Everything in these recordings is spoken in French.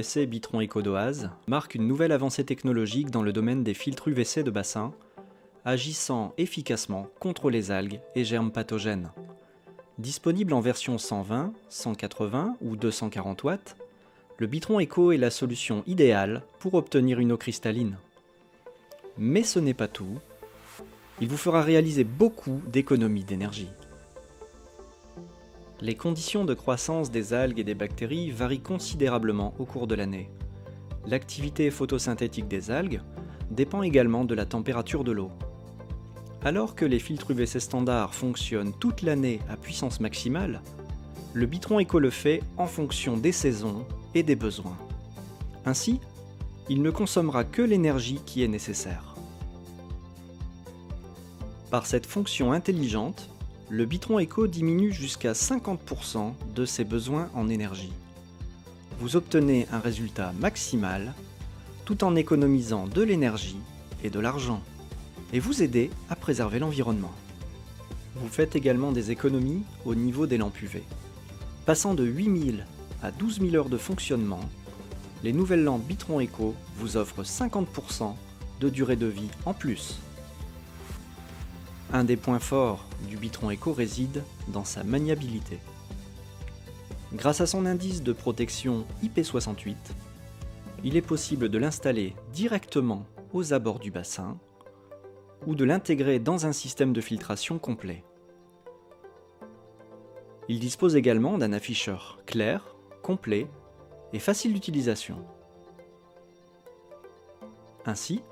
UVC Bitron Eco d'Oise marque une nouvelle avancée technologique dans le domaine des filtres UVC de bassin, agissant efficacement contre les algues et germes pathogènes. Disponible en version 120, 180 ou 240 watts, le Bitron Eco est la solution idéale pour obtenir une eau cristalline. Mais ce n'est pas tout, il vous fera réaliser beaucoup d'économies d'énergie. Les conditions de croissance des algues et des bactéries varient considérablement au cours de l'année. L'activité photosynthétique des algues dépend également de la température de l'eau. Alors que les filtres UVC standards fonctionnent toute l'année à puissance maximale, le Bitron Eco le fait en fonction des saisons et des besoins. Ainsi, il ne consommera que l'énergie qui est nécessaire. Par cette fonction intelligente, le Bitron Eco diminue jusqu'à 50% de ses besoins en énergie. Vous obtenez un résultat maximal tout en économisant de l'énergie et de l'argent, et vous aidez à préserver l'environnement. Vous faites également des économies au niveau des lampes UV. Passant de 8000 à 12 000 heures de fonctionnement, les nouvelles lampes Bitron Eco vous offrent 50% de durée de vie en plus. Un des points forts du Bitron Eco réside dans sa maniabilité. Grâce à son indice de protection IP68, il est possible de l'installer directement aux abords du bassin ou de l'intégrer dans un système de filtration complet. Il dispose également d'un afficheur clair, complet et facile d'utilisation. Ainsi,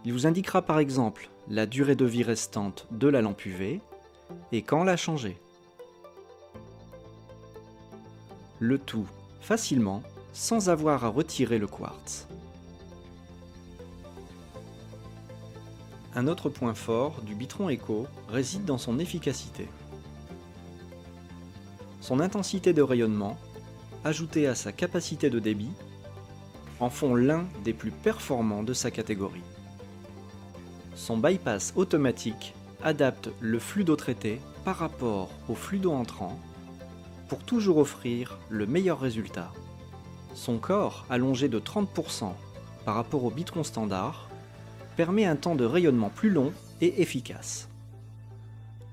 il vous indiquera par exemple la durée de vie restante de la lampe UV et quand la changer. Le tout facilement, sans avoir à retirer le quartz. Un autre point fort du Bitron Eco réside dans son efficacité. Son intensité de rayonnement, ajoutée à sa capacité de débit, en font l'un des plus performants de sa catégorie. Son bypass automatique adapte le flux d'eau traitée par rapport au flux d'eau entrant pour toujours offrir le meilleur résultat. Son corps, allongé de 30% par rapport au Bitron standard, permet un temps de rayonnement plus long et efficace.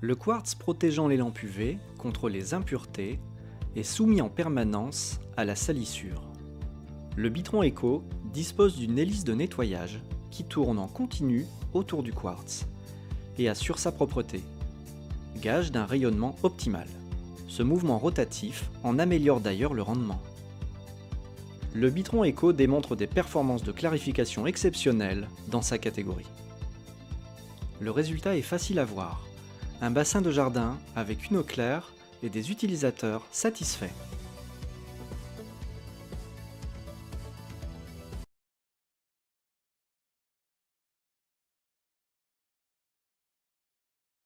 Le quartz protégeant les lampes UV contre les impuretés est soumis en permanence à la salissure. Le Bitron Eco dispose d'une hélice de nettoyage qui tourne en continu autour du quartz et assure sa propreté, gage d'un rayonnement optimal. Ce mouvement rotatif en améliore d'ailleurs le rendement. Le Bitron Eco démontre des performances de clarification exceptionnelles dans sa catégorie. Le résultat est facile à voir, un bassin de jardin avec une eau claire et des utilisateurs satisfaits.